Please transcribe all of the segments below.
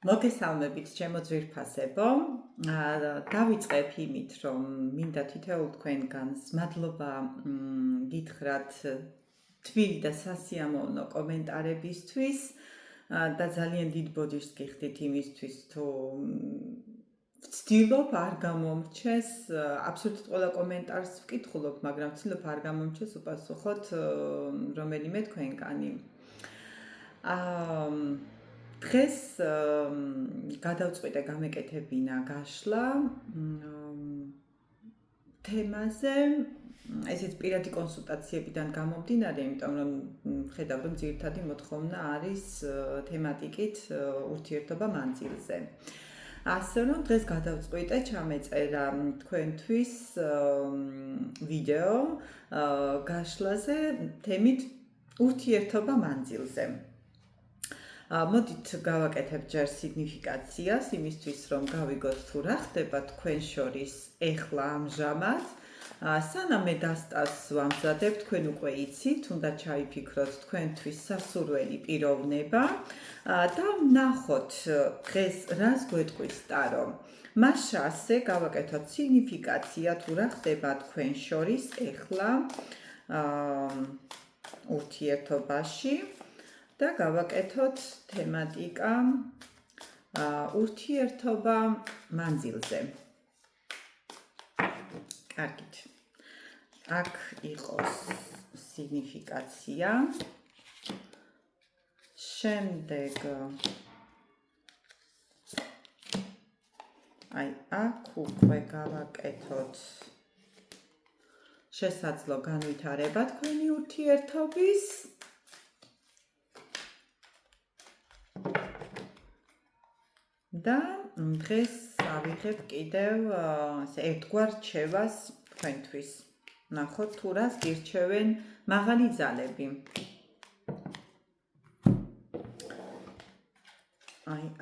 მოგესალმებით, ჩემო ძვირფასებო. დავიწყებ იმით, რომ მინდა თითოეულ თქვენგანს მადლობა გითხრათ თბილი და სასიამოვნო კომენტარებისთვის და ძალიან დიდ ბოდიშს გიხდით იმისთვის, თუ ვცდილობ არ გამომრჩეს, აბსოლუტურად ყველა კომენტარს ვკითხულობ, მაგრამ ვცდილობ არ გამომრჩეს უპასუხოთ რომელიმე თქვენგანი. დღეს გადავწყვიტე გამეკეთებინა გაშლა თემაზე, ესეც პირადი კონსულტაციებიდან გამომდინარე, იმიტომ რომ ხედავ რომ ძირითადი მოთხოვნა არის თემატიკით ურთიერთობა მანძილზე. ასე რომ დღეს გადავწყვიტე ჩამეწერა თქვენთვის ვიდეო გაშლაზე თემით ურთიერთობა მანძილზე. მოდით გავაკეთებ ჯერ სიგნიფიკაციას იმისთვის რომ გავიგოთ თუ რა ხდება თქვენ შორის ეხლა ამჟამად. სანამ მე დასტას ვამზადებ, თქვენ უკვე იცით, უნდა ჩაიფიქროთ თქვენთვის სასურველი პიროვნება და ვნახოთ დღეს რას გვეტყვის ტარო. მაშა ასე გავაკეთოთ სიგნიფიკაცია თუ რა ხდება თქვენ შორის ეხლა ურთიერთობაში. და გავაკეთოთ თემატიკა ურთიერთობა მანძილზე. კარგით. აქ იყოს სიგნიფიკაცია. შემდეგ აქ უკვე გავაკეთოთ შესაძლო განვითარება თქვენი ურთიერთობის. და დღეს ავიღებ კიდევ ერთგვარ რჩევას თქვენთვის. ნახოთ თუ რას გირჩევენ მაღალი ძალები.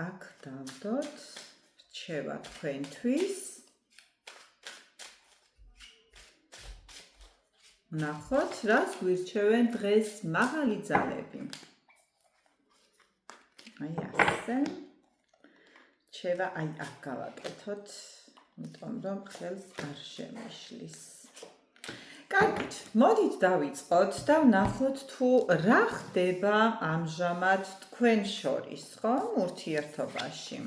აქ დავდოთ რჩევა თქვენთვის. ნახოთ რას გვირჩევენ დღეს მაღალი ძალები. ასე. რჩევა აქ გავაკეთოთ, იმიტომ რომ ხელს არ შემიშლის. კარგით, მოდით დავიწყოთ და ვნახოთ თუ რა ხდება ამჟამად თქვენ შორის, ხო, ურთიერთობაში.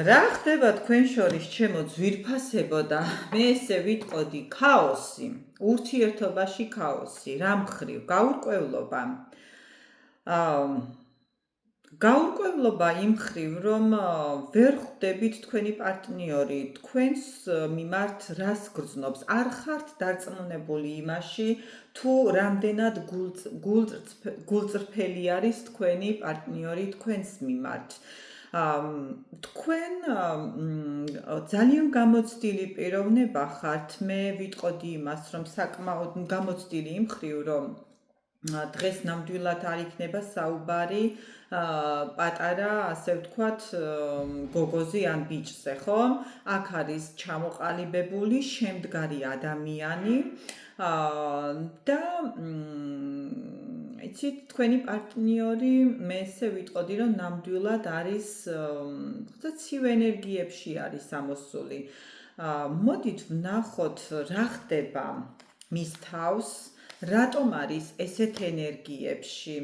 რა ხდება თქვენ შორის, ჩემო ძვირფასებო და მე ესე ვიტყოდი ქაოსი, ურთიერთობაში ქაოსი, რა მხრივ, გაურკვევლობა. გაურკვევლობა იმ მხრივ, რომ ვერ ხვდებით თქვენი პარტნიორი თქვენს მიმართ რას გრძნობს, არ ხართ დარწმუნებული იმაში, თუ რამდენად გულწრფელი არის თქვენი პარტნიორი თქვენს მიმართ. თქვენ ძალიან გამოცდილი პიროვნება ხართ, მე ვიტყოდი იმას, რომ საკმაოდ გამოცდილი იმ მხრივ, რომ დღეს ნამდვილად არ იქნება საუბარი პატარა, ასე ვთქვათ, გოგოზე ან ბიჭზე, ხო? აქ არის ჩამოყალიბებული შემდგარი ადამიანი და იცით, თქვენი პარტნიორი, მე ესე ვიტყოდი, რომ ნამდვილად არის ცივ ენერგიებში არის ამოსული. მოდით ვნახოთ რა ხდება მის თავს. რატომ არის ესეთ ენერგიებში?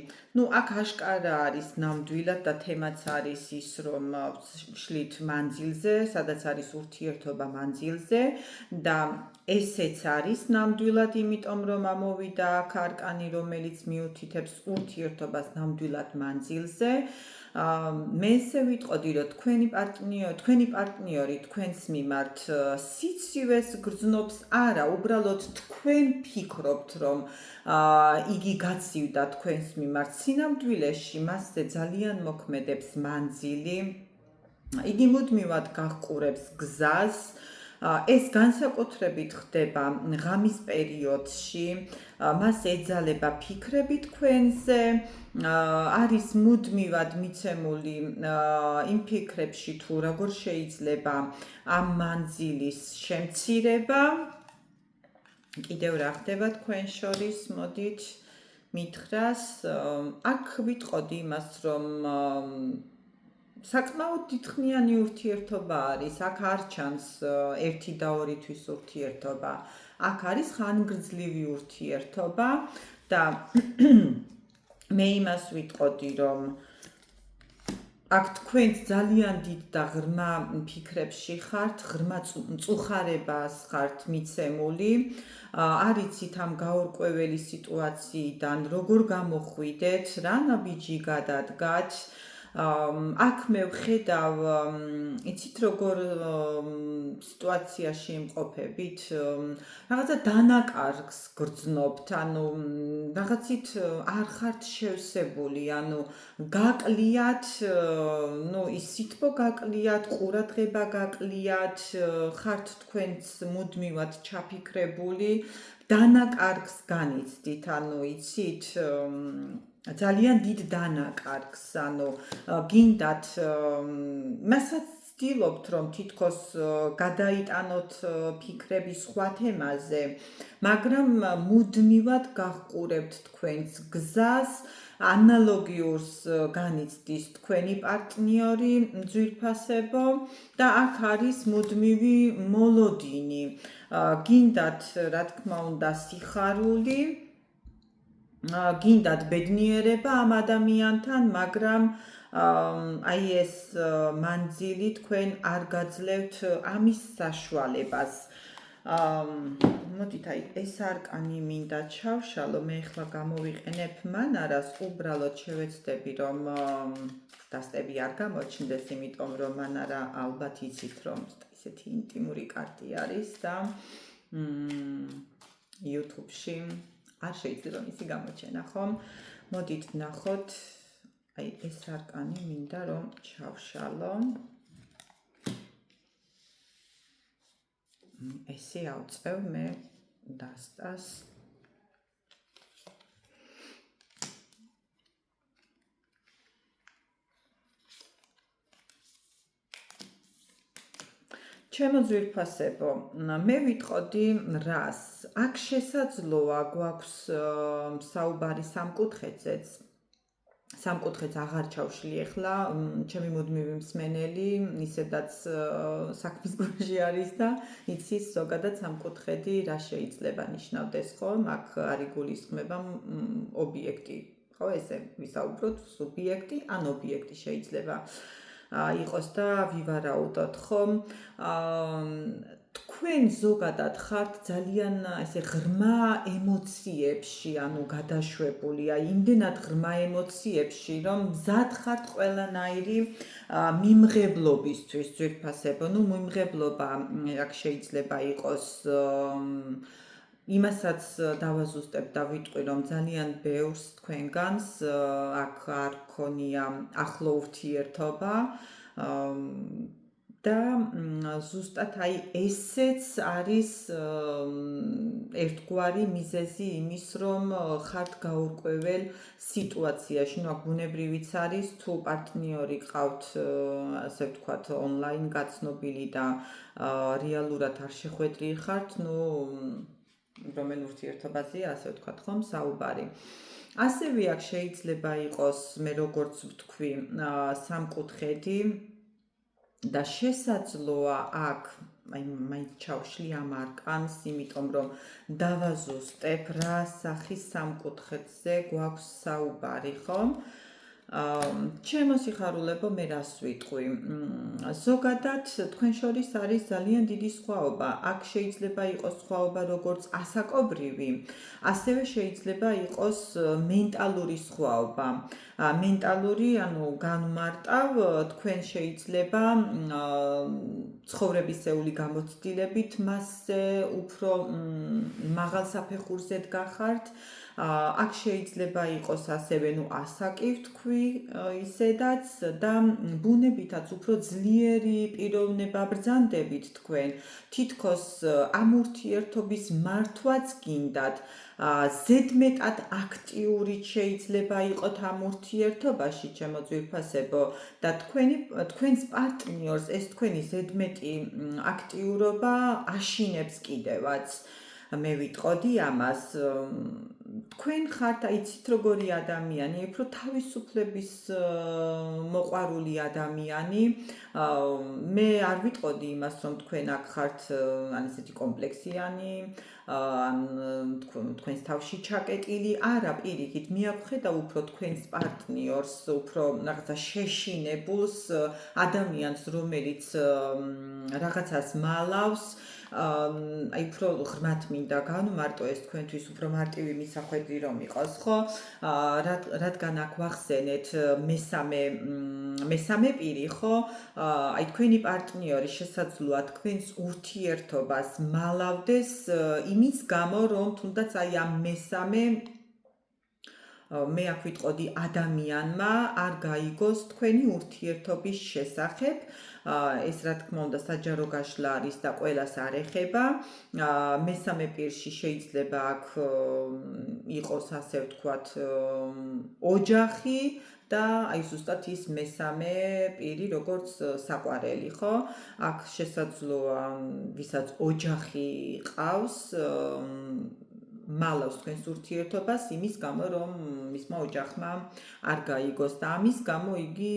აქ აშკარა არის ნამდვილად და თემაც არის ის, რომ ვშლით მანძილზე, სადაც არის ურთიერთობა მანძილზე და ესეც არის ნამდვილად, იმიტომ რომ ამოვიდა აქ არკანი, რომელიც მიუთითებს ურთიერთობას ნამდვილად მანძილზე. მე ესე ვიტყოდი, რომ თქვენი პარტნიორი თქვენს მიმართ სიცივეს გრძნობს, არა, უბრალოდ თქვენ ფიქრობთ, რომ იგი გაცივდა თქვენს მიმართ. სინამდვილეში მასზე ძალიან მოქმედებს მანძილი. იგი მუდმივად გაჰყურებს გზას. ეს განსაკუთრებით ხდება ღამის პერიოდში. მას ეძალება ფიქრები თქვენზე. არის მუდმივად მიცემული იმ ფიქრებში, თუ როგორ შეიძლება ამ მანძილის შემცირება. კიდევ რა ხდება თქვენ შორის, მოდით მითხრას, აქ ვიტყოდი იმას, რომ საკმაოდ დიდხნიანი ურთიერთობა არის, აქ არ ჩანს ერთი და ორი თვის ურთიერთობა, აქ არის ხანგრძლივი ურთიერთობა და მე იმას ვიტყოდი, რომ აქ თქვენც ძალიან დიდ და ღრმა ფიქრებში ხართ, ღრმა მწუხარებას ხართ მიცემული, არ იცით ამ გაურკვეველი სიტუაციიდან როგორ გამოხვიდეთ, რა ნაბიჯი გადადგათ, აქ მე ვხედავ, იცით როგორ სიტუაციაში იმყოფებით, რაღაცა დანაკარგს გრძნობთ, ანუ რაღაცით არ ხართ შევსებული, ანუ გაკლიათ, ის სითბო გაკლიათ, ყურადღება გაკლიათ, ხართ თქვენც მუდმივად ჩაფიქრებული, დანაკარგს განიცდით, ანუ იცით, ძალიან დიდ დანაკარგს, ანუ გინდათ, მასაც ვცდილობთ, რომ თითქოს გადაიტანოთ ფიქრები სხვა თემაზე, მაგრამ მუდმივად გაჰყურებთ თქვენს გზას, ანალოგიურს განიცდის თქვენი პარტნიორი ძვირფასებო და აქ არის მუდმივი მოლოდინი, გინდათ, რა თქმა უნდა, სიხარული, გინდათ ბედნიერება ამ ადამიანთან, მაგრამ აი ეს მანძილი თქვენ არ გაძლევთ ამის საშუალებას. მოდით, აი ეს არკანი მინდა ჩავშალო, მე ახლა გამოვიყენებ მანარას, უბრალოდ შევეცდები, რომ დასტები არ გამოჩნდეს, იმიტომ რომ მანარა ალბათ იცით, რომ ისეთი ინტიმური კარტი არის და YouTube-ში არ შეიძლება ისი გამოჩენა, ხომ? მოდით ნახოთ, აი ეს არკანი მინდა რომ ჩავშალო. ესე ავწევ მე დასტას. ჩემო ძვირფასებო, მე ვიტყოდი რას, აქ შესაძლოა გვაქვს საუბარი სამკუთხედზეც. სამკუთხედს აღარ ჩავშლი ახლა, ჩემი მუდმივი მსმენელი, ისედაც საქმის გულში არის და იცის ზოგადად სამკუთხედი რა შეიძლება ნიშნავდეს, ხო? აქ არის გულისხმება ობიექტი, ხო, ესე ვისაუბროთ, სუბიექტი ან ობიექტი შეიძლება იყოს და ვივარაუდოთ, ხო? თქვენ ზოგადად ხართ ძალიან ესე ღრმა ემოციებში, ანუ გადაშვებული, აი იმდენად ღრმა ემოციებში, რომ მზად ხართ ყველანაირი მიმღებლობისთვის, ძვირფასებო, მიმღებლობა აქ შეიძლება იყოს იმასაც დავაზუსტებ და ვიტყვი, რომ ძალიან ბევრს თქვენგანს აქ არ ქონია ახლო ურთიერთობა და ზუსტად აი ესეც არის ერთგვარი მიზეზი იმის, რომ ხართ გაურკვეველ სიტუაციაში, აქ ბუნებრივიც არის, თუ პარტნიორი ყავთ, ასე ვთქვათ, ონლაინ გაცნობილი და რეალურად არ შეხვედრი ხართ, რომელ ურთიერთობაზეა, ასე ვთქვათ, ხომ, საუბარი. ასევე აქ შეიძლება იყოს, მე როგორც ვთქვი, სამკუთხედი და შესაძლოა აქ მაინც ჩავშლი ამ არკანს, იმიტომ რომ დავაზუსტებ რა სახის სამკუთხედზე გვაქვს საუბარი, ხომ? ჩემო სიხარულებო, მე რას ვიტყვი? ზოგადად თქვენ შორის არის ძალიან დიდი სხვაობა. აქ შეიძლება იყოს სხვაობა როგორც ასაკობრივი, ასევე შეიძლება იყოს მენტალური სხვაობა. მენტალური, ანუ განმარტავ, თქვენ შეიძლება ცხოვრებისეული გამოცდილებით მასზე უფრო მაღალ საფეხურზე დგახართ. აქ შეიძლება იყოს ასევე, ასაკი ვთქვი, ისედაც და ბუნებითაც უფრო ძლიერი პიროვნება ბრძანდებით თქვენ, თითქოს ამ ურთიერთობის მართვაც გინდათ, ზედმეტად აქტიური შეიძლება იყოთ ამ ურთიერთობაში, ჩემო ძვირფასებო, და თქვენს პარტნიორს ეს თქვენი ზედმეტი აქტიურობა აშინებს კიდევაც. მე ვიტყოდი ამას, თქვენ ხართ იცით როგორი ადამიანი, უფრო თავისუფლების მოყვარული ადამიანი. მე არ ვიტყოდი იმას, რომ თქვენ აქ ხართ ან ესეთი კომპლექსიანი, ან თქვენს თავში ჩაკეტილი. არა, პირიქით, მე აქ ხედავ უფრო თქვენს პარტნიორს, უფრო რაღაცა შეშინებულს, ადამიანს, რომელიც რაღაცას მალავს. აი უფრო ღრმად მინდა განვმარტო ეს თქვენთვის უფრო მარტივი მისახვედრი რომ იყოს, ხო? რადგან აქ ვახსენეთ მესამე პირი, ხო? აი თქვენი პარტნიორი შესაძლოა თქვენს ურთიერთობას მალავდეს იმის გამო, რომ თუნდაც აი ამ მესამე მე აქ ვიტყოდი ადამიანმა არ გაიგოს თქვენი ურთიერთობის შესახებ. ეს რა თქმა უნდა საჯარო გაშლა არის და ყველას არ ეხება. მესამე პირში შეიძლება აქ იყოს ასე ვთქვათ ოჯახი და აი ზუსტად ის მესამე პირი როგორც საყვარელი, ხო? აქ შესაძლოა ვისაც ოჯახი ყავს მალავს თქვენს ურთიერთობას იმის გამო, რომ მისმა ოჯახმა არ გაიგოს და ამის გამო იგი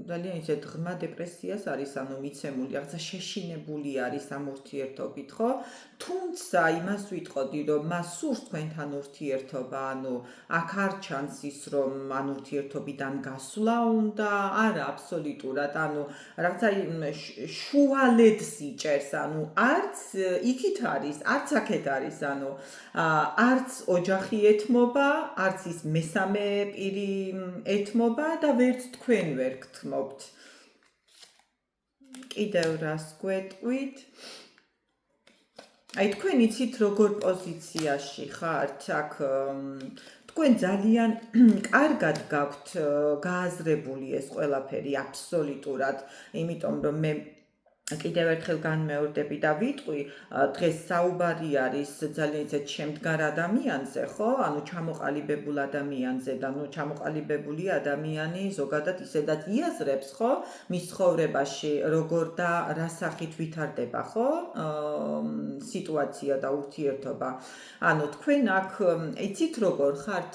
ძალიან ისეთ ღრმა დეპრესიას არის, ანუ მიცემული, რაღაცა შეშინებული არის ამ ურთიერთობით, ხო? თუმცა იმას ვიტყოდი, რომ მას სურს თქვენთან ურთიერთობა, ანუ აქ არ ჩანს ის, რომ ამ ურთიერთობიდან გასვლა უნდა, არა, აბსოლუტურად, ანუ რაღაცა შუალედს იჭერს, ანუ არც იქით არის, არც აქეთ არის, ანუ არც ოჯახი ეთმობა, არც ის მესამე პირი ეთმობა და ვერც თქვენ ვერ გთმობთ. კიდევ რას გვეტყვით? აი თქვენ იცით როგორ პოზიციაში ხართ აქ თქვენ ძალიან კარგად გაქვთ გააზრებული ეს ყველაფერი აბსოლუტურად, იმიტომ რომ მე კიდევ ერთხელ განმეორდები და ვიტყვი, დღეს საუბარი არის ძალიან ისეთ შემდგარ ადამიანზე, ხო? ანუ ჩამოყალიბებულ ადამიანზე და ნუ ჩამოყალიბებული ადამიანი ზოგადად ისედაც იაზრებს, ხო? მის ცხოვრებაში როგორ და რა სახით ვითარდება, ხო? სიტუაცია და ურთიერთობა. ანუ თქვენ აქ იცით როგორ ხართ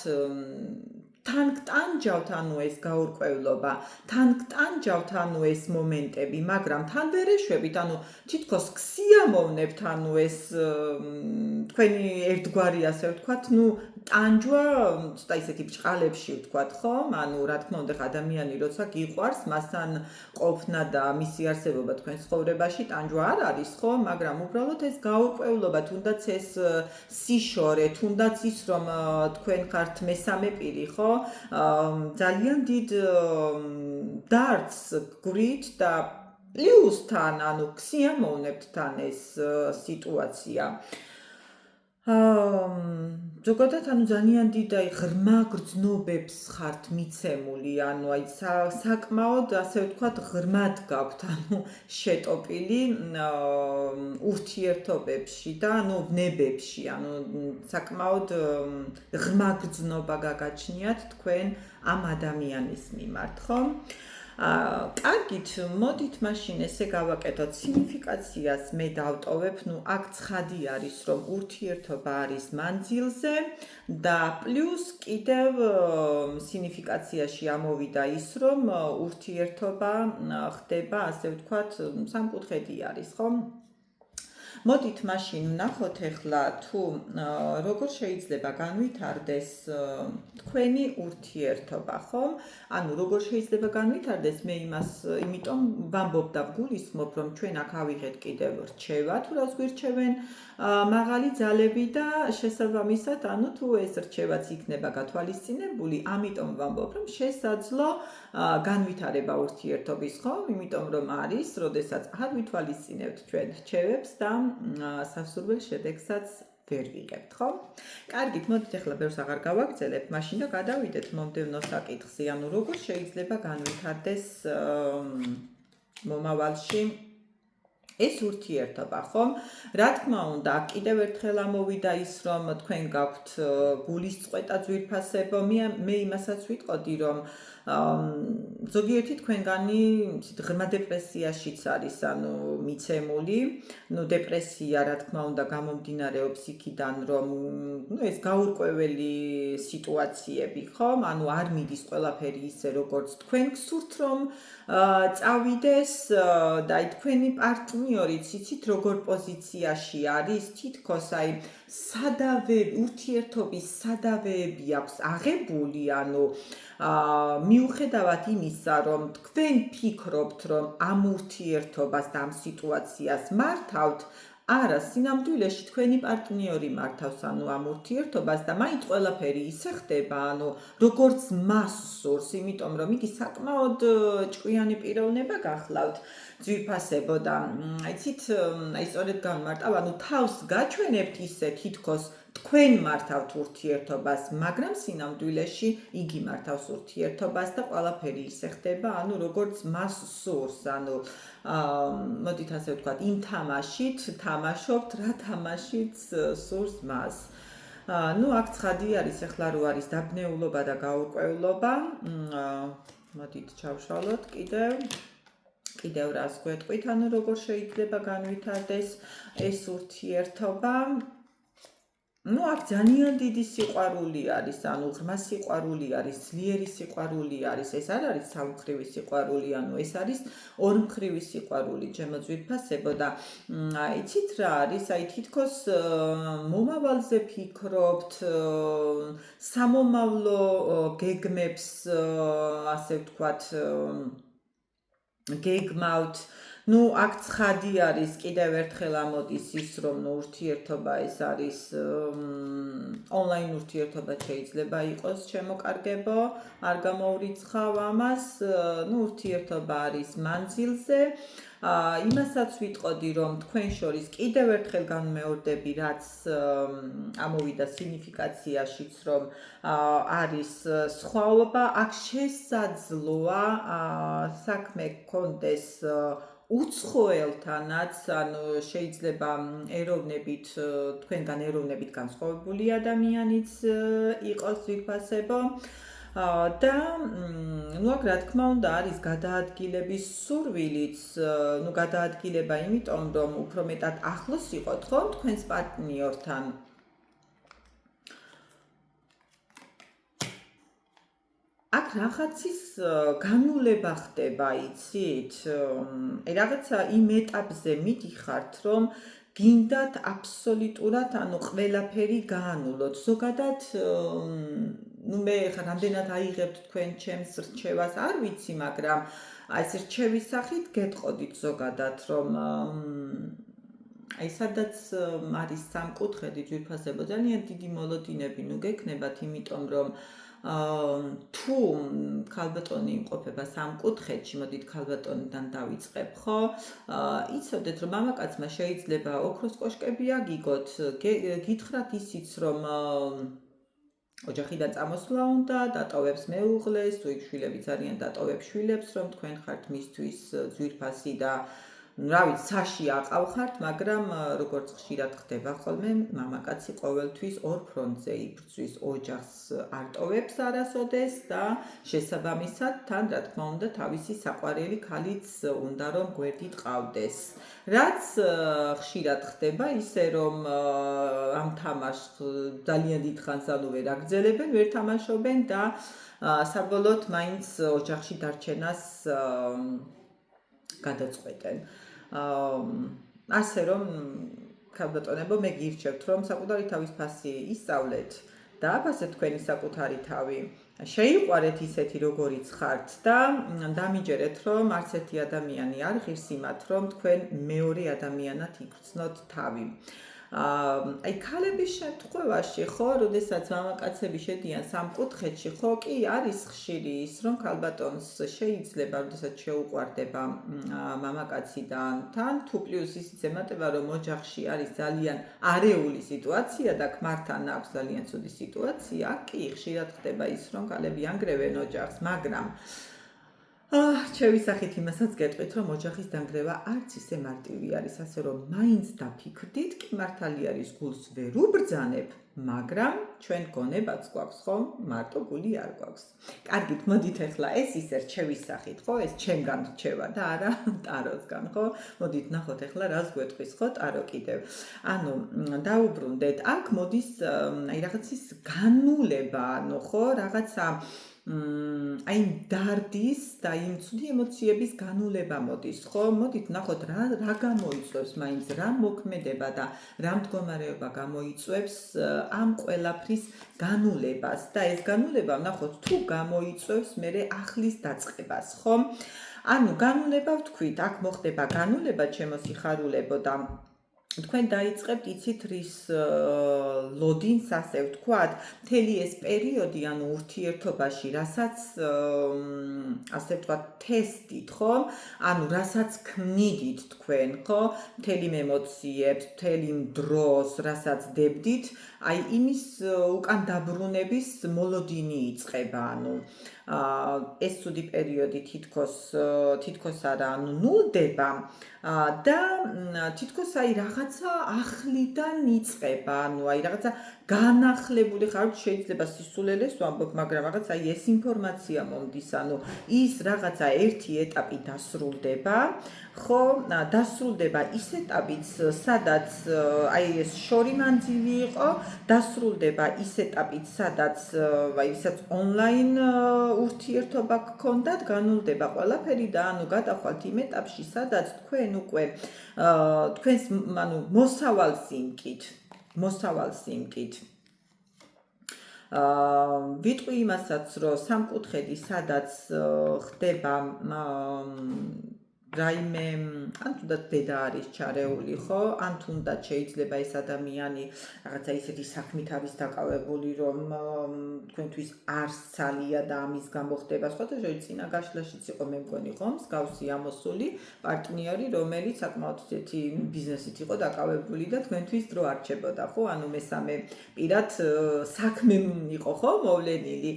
თან გტანჯავთ ანუ ეს გაურკვევლობა, თან გტანჯავთ ანუ ეს მომენტები, მაგრამ თან ვერ ეშვებით, ანუ თითქოს ქსიამოვნებთ ანუ ეს თქვენი ერთგვარი ასე ვთქვათ, ნუ ტანჯვა ცოტა ისეთი ბრჭყალებში ვთქვათ, ხო? ანუ რა თქმა უნდა ადამიანი როცა გიყვარს, მასთან ყოფნა და მისი არსებობა თქვენ ცხოვრებაში ტანჯვა არ არის, ხო? მაგრამ უბრალოდ ეს გაურკვევლობა, თუნდაც ეს სიშორე, თუნდაც ის რომ თქვენ ხართ მესამე პირი, ხო? ძალიან დიდ დარდს გვრით და პლუს თან, ანუ ქსიამოვნებთ თან ეს სიტუაცია. ზოგადად ანუ ძალიან დიდ აი ღრმა გრძნობებს ხართ მიცემული, ანუ აი საკმაოდ ასე ვთქვათ ღრმად გაქვთ ანუ შეტოპილი ურთიერთობებში და ანუ ვნებებში, ანუ საკმაოდ ღრმა გრძნობა გაგაჩნიათ თქვენ ამ ადამიანის მიმართ, ხო? კარგით, მოდით მაშინ ესე გავაკეთოთ სინიფიკაციას მე დავტოვებ, ნუ აქ ცხადი არის, რომ ურთიერთობა არის მანძილზე და პლუს კიდევ სინიფიკაციაში ამოვიდა ის, რომ ურთიერთობა ხდება, ასე ვთქვათ, სამკუთხედი არის, ხო? მოდით მაშინ ვნახოთ ახლა თუ როგორ შეიძლება განვითარდეს თქვენი ურთიერთობა, ხო? ანუ როგორ შეიძლება განვითარდეს, მე იმას იმიტომ ვამბობ და ვგულისხმობ, რომ ჩვენ აქ ავიღეთ კიდევ რჩევა, თუ რას გვირჩევენ მაღალი ძალები და შესაბამისად, ანუ თუ ეს რჩევაც იქნება გათვალისწინებული, ამიტომ ვამბობ, რომ შესაძლო განვითარება ურთიერთობის, ხო? იმიტომ რომ არის, როდესაც არ ვითვალისწინებთ ჩვენ რჩევებს და სასურველ შედეგსაც ვერ ვიღებთ, ხო? კარგით, მოდით ახლა ბევრს აღარ გავაგრძელებ, მაშინ და გადავიდეთ მომდევნო საკითხზე, ანუ როგორ შეიძლება განვითარდეს მომავალში ეს ურთიერთობა, ხომ? რა თქმა უნდა, კიდევ ერთხელ ამოვიდა ის, რომ თქვენ გაქვთ გულის წყვეტა ძვირფასებო, მე იმასაც ვიტყოდი, რომ ზოგიერთი თქვენგანი ღრმა დეპრესიაშიც არის, ანუ მიცემული, დეპრესია, რა თქმა უნდა, გამომდინარეობს იქიდან, რომ ეს გაურკვეველი სიტუაციები, ხომ? ანუ არ მიდის ყველაფერი ისე, როგორც თქვენ გსურთ, რომ წავიდეს და აი თქვენი პარტნიორიც იცით როგორ პოზიციაში არის თითქოს აი ურთიერთობის სადავეები აქვს აღებული, ანუ მიუხედავად იმისა, რომ თქვენ ფიქრობთ, რომ ამ ურთიერთობას და ამ სიტუაციას მართავთ, არა, სინამდვილეში თქვენი პარტნიორი მართავს ანუ ამ ურთიერთობას და მაინც ყველაფერი ისე ხდება, ანუ როგორც მას სურს, იმიტომ რომ იგი საკმაოდ ჭკვიანი პიროვნება გახლავთ ძვირფასებო და იცით, აი სწორედ განმარტავ, ანუ თავს გაჩვენებთ ისე თითქოს თქვენ მართავთ ურთიერთობას, მაგრამ სინამდვილეში იგი მართავს ურთიერთობას და ყველაფერი ისე ხდება, ანუ როგორც მას სურს, ანუ მოდით ასე ვთქვათ, იმ თამაშით თამაშობთ, რა თამაშიც სურს მას. აქ ცხადი არის, ახლა რო არის დაბნეულობა და გაურკვევლობა, მოდით ჩავშალოთ კიდევ რას გვეტყვით, ანუ როგორ შეიძლება განვითარდეს ეს ურთიერთობა. აქ ძალიან დიდი სიყვარული არის, ანუ ღრმა სიყვარული არის, ძლიერი სიყვარული არის, ეს არ არის სამმხრივი სიყვარული, ანუ ეს არის ორმხრივი სიყვარული, ჩემო ძვირფასებო და იცით რა არის, აი თითქოს მომავალზე ფიქრობთ, სამომავლო გეგმებს, ასე ვთქვათ, გეგმავთ. აქ ცხადი არის, კიდევ ერთხელ ამოდის ის, რომ ურთიერთობა ეს არის ონლაინ ურთიერთობა შეიძლება იყოს, ჩემო კარგებო, არ გამოვრიცხავ ამას, ურთიერთობა არის მანძილზე. იმასაც ვიტყოდი, რომ თქვენ შორის კიდევ ერთხელ განმეორდები, რაც ამოვიდა სიგნიფიკაციაშიც, რომ არის სხვაობა, აქ შესაძლოა საქმე გქონდეს უცხოელთანაც, ანუ შეიძლება ეროვნებით, თქვენგან ეროვნებით განსხვავებული ადამიანიც იყოს ძვირფასებო და აქ რა თქმა უნდა არის გადაადგილების სურვილიც, გადაადგილება იმიტომ, რომ უფრო მეტად ახლოს იყოთ, ხომ, თქვენს პარტნიორთან. აქ რაღაცის განულება ხდება, იცით? რაღაცა იმ ეტაპზე მიდიხართ, რომ გინდათ აბსოლუტურად, ანუ ყველაფერი გაანულოთ. ზოგადად, მე ხა რამდენად აიღებთ თქვენ ჩემს რჩევას, არ ვიცი, მაგრამ ეს რჩევის სახით გეტყოდით ზოგადად, რომ აი სადაც არის სამკუთხედი ძვირფასებო, ძალიან დიდი მოლოდინები გექნებათ, იმიტომ რომ თუ ქალბატონი იმყოფება სამკუთხედში, მოდით ქალბატონიდან დავიწყებ, ხო? იცოდეთ, რომ მამაკაცმა შეიძლება ოქროს კოშკები აგიგოთ, გითხრათ ისიც, რომ ოჯახიდან წამოსვლა უნდა, დატოვებს მეუღლეს, თუ იქ შვილებიც არიან, დატოვებს შვილებს, რომ თქვენ ხართ მისთვის ძვირფასი და რა ვიცი, საში აყავხართ, მაგრამ როგორც ხშირად ხდება ხოლმე, მამაკაცი ყოველთვის ორ ფრონტზე იბრძვის, ოჯახს არ ტოვებს არასოდეს და შესაბამისად თან, რა თქმა უნდა, თავისი საყვარელი ქალიც უნდა რომ გვერდით ყავდეს. რაც ხშირად ხდება, ისე რომ ამ თამაშს ძალიან დიდხანს ანუ ვერ აგრძელებენ, ვერ თამაშობენ და საბოლოოდ მაინც ოჯახში დარჩენას გადაწყვეტენ. ასე რომ ქალბატონებო, მე გირჩევთ, რომ საკუთარი თავის ფასი ისწავლეთ და აფასეთ თქვენი საკუთარი თავი. შეიყვარეთ ისეთი, როგორიც ხართ და დამიჯერეთ, რომ არც ერთი ადამიანი არ ღირს იმათ, რომ თქვენ მეორე ადამიანად იგრძნოთ თავი. აი ქალების შემთხვევაში, ხო, როდესაც მამაკაცები შედიან სამკუთხედში, ხო, კი არის ხშირი ის, რომ ქალბატონს შეიძლება, როდესაც შეუყვარდება მამაკაცი და თან, თუ პლუს ისიც ემატება, რომ ოჯახში არის ძალიან არეული სიტუაცია და ქმართან აქვს ძალიან ცუდი სიტუაცია, კი ხშირად ხდება ის, რომ ქალები ანგრევენ ოჯახს, მაგრამ რჩევის სახით იმასაც გეტყვით, რომ ოჯახის დანგრევა არც ისე მარტივი არის, ასე რომ მაინც დაფიქრდით, კი მართალი არის გულს ვერ უბრძანებ, მაგრამ ჩვენ გონებაც გვაქვს, ხო? მარტო გული არ გვაქვს. კარგით, მოდით ახლა ეს ისე რჩევის სახით, ხო? ეს ჩემგან რჩევა და არა ტაროსგან, ხო? მოდით ნახოთ ახლა რას გვეტყვის, ხო, ტარო კიდევ. ანუ დაუბრუნდეთ, აქ მოდის აი რაღაცის განულება, ანუ ხო, რაღაცა აი დარდის და იმ ცუდი ემოციების განულება მოდის, ხო? მოდით ნახოთ რა გამოიწვევს მაინც, რა მოქმედება და რა მდგომარეობა გამოიწვევს ამ ყველაფრის განულებას და ეს განულება ნახოთ თუ გამოიწვევს მერე ახლის დაწყებას, ხო? ანუ განულება ვთქვით, აქ მოხდება განულება ჩემო სიხარულებო და თქვენ დაიწყებთ იცით რის ლოდინს ასე ვთქვათ, მთელი ეს პერიოდი, ანუ ურთიერთობაში, რასაც ასე ვთქვათ, თესტით, ხო? ანუ რასაც ქმნიდით თქვენ, ხო? მთელი ემოციებს, მთელი დროს, რასაც დებდით, აი იმის უკან დაბრუნების მოლოდინი იწყება, ანუ ეს ცუდი პერიოდი თითქოს არა, ანუ ნულდება და თითქოს აი რაღაცა ახლიდან იწყება, ანუ აი რაღაცა განახლებული ხართ, შეიძლება სისულელეს ვამბობ, მაგრამ რაღაც აი ეს ინფორმაცია მომდის, ანუ ის რაღაცა ერთი ეტაპი დასრულდება, ხო, დასრულდება ის ეტაპიც, სადაც აი ეს შორი მანძილი იყო, დასრულდება ის ეტაპიც, სადაც აი ისაც ონლაინ ურთიერთობა გქონდათ, განულდება ყველაფერი და ანუ გადახვალთ იმ ეტაპში, სადაც თქვენ უკვე თქვენს ანუ მოსავალს იმკით. ვიტყვი იმასაც, რომ სამკუთხედი სადაც ხდება რაიმე, ან თუნდაც დედა არის ჩარეული, ხო? ან თუნდაც შეიძლება ეს ადამიანი რაღაცა ისეთი საქმით არის დაკავებული, რომ თქვენთვის არც ცალია და ამის გამო ხდება, სხვათა შორის წინა გაშლაშიც იყო მე მგონი, ხო? მსგავსი ამოსული პარტნიორი, რომელიც საკმაოდ ისეთი ბიზნესით იყო დაკავებული და თქვენთვის დრო არჩებოდა, ხო? ანუ მესამე პირად საქმე იყო, ხო? მოვლენილი.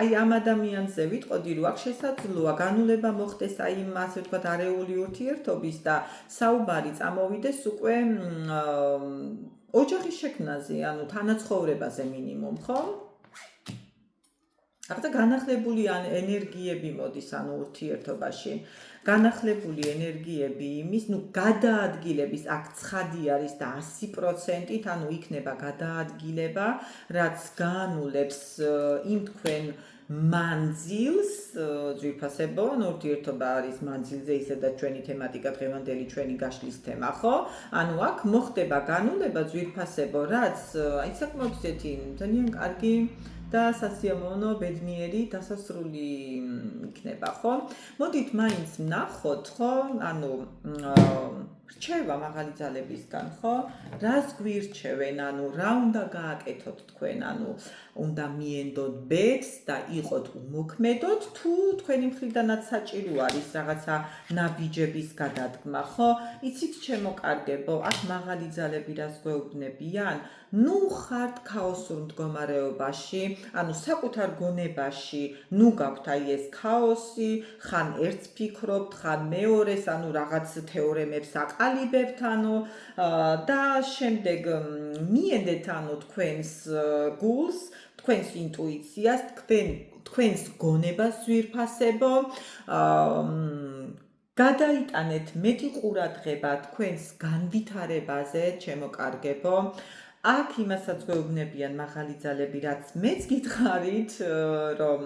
აი ამ ადამიანზე ვიტყოდი, რომ აქ შესაძლოა განულება მოხდეს აი იმ ასე ვთქვათ არეული ურთიერთობის და საუბარი წამოვიდეს უკვე ოჯახის შექმნაზე, ანუ თანაცხოვრებაზე მინიმუმ, ხო? ახლა განახლებული ენერგიები მოდის ანუ ურთიერთობაში. განახლებული ენერგიები იმის, გადაადგილების აქ ცხადი არის და 100%-ით, ანუ იქნება გადაადგილება, რაც განულებს იმ თქვენ მანძილს, ძვირფასებო, ურთიერთობა არის მანძილზე, ისედაც ჩვენი თემატიკა დღევანდელი ჩვენი გაშლის თემა, ხო? ანუ აქ მოხდება განულება ძვირფასებო, რაც აი საკმაოდ ისეთი ძალიან კარგი და სასიამოვნო ბედნიერი დასასრული იქნება, ხო? მოდით მაინც ვნახოთ, ხო? ანუ რჩევა მაღალი ძალებისგან, ხო? რას გვირჩევენ, ანუ რა უნდა გააკეთოთ თქვენ, ანუ უნდა მიენდოთ ბედს და იყოთ უმოქმედოთ, თუ თქვენი მხრიდანაც საჭირო არის რაღაცა ნაბიჯების გადადგმა, ხო? იცით ჩემო კარგებო, აქ მაღალი ძალები რას გვეუბნებიან? ნუ ხართ ქაოსურ მდგომარეობაში, ანუ საკუთარ გონებაში, ნუ გაქვთ აი ეს ქაოსი, ხან ერთს ფიქრობთ, ხან მეორეს, ანუ რაღაც თეორემებს აყალიბებთ, ანუ და შემდეგ მიენდეთ ანუ თქვენს გულს, თქვენს ინტუიციას, თქვენს გონებას ძვირფასებო, გადაიტანეთ მეტი ყურადღება თქვენს განვითარებაზე, ჩემო კარგებო. აქ იმასაც გვეუბნებიან მაღალი ძალები, რაც მეც გითხარით, რომ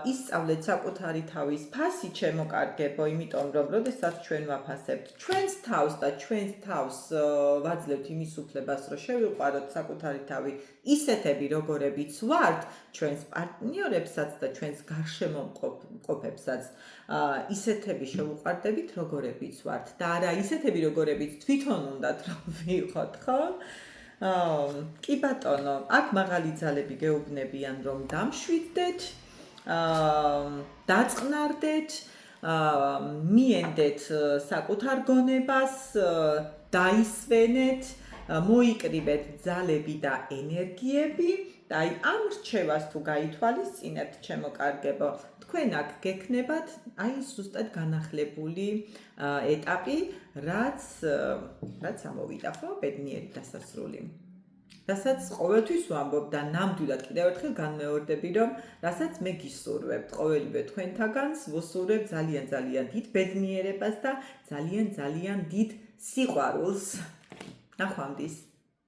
ისწავლეთ საკუთარი თავის ფასი, ჩემო კარგებო, იმიტომ რომ როდესაც ჩვენ ვაფასებთ ჩვენს თავს და ჩვენს თავს ვაძლევთ იმის უფლებას, რომ შევიყვაროთ საკუთარი თავი ისეთები, როგორებიც ვართ, ჩვენს პარტნიორებსაც და ჩვენს გარშემო მყოფებსაც ისეთები შევუყვარდებით, როგორებიც ვართ და არა ისეთები, როგორებიც თვითონ უნდათ რომ ვიყოთ, ხო? კი ბატონო, აქ მაღალი ძალები გეუბნებიან, რომ დამშვიდდეთ, დაწყნარდეთ, მიენდეთ საკუთარ გონებას, დაისვენეთ მოიკრიბეთ ძალები და ენერგიები და აი ამ რჩევას თუ გაითვალისწინებთ, ჩემო კარგებო, თქვენ აქ გექნებათ აი ზუსტად განახლებული ეტაპი, რაც ამოვიდა, ხო, ბედნიერი დასასრული. რასაც ყოველთვის ვამბობ და ნამდვილად კიდევ ერთხელ განმეორდები, რომ რასაც მე გისურვებთ ყოველივე თქვენთაგანს, ვუსურვებ ძალიან დიდ ბედნიერებას და ძალიან დიდ სიყვარულს. ნახვამდის.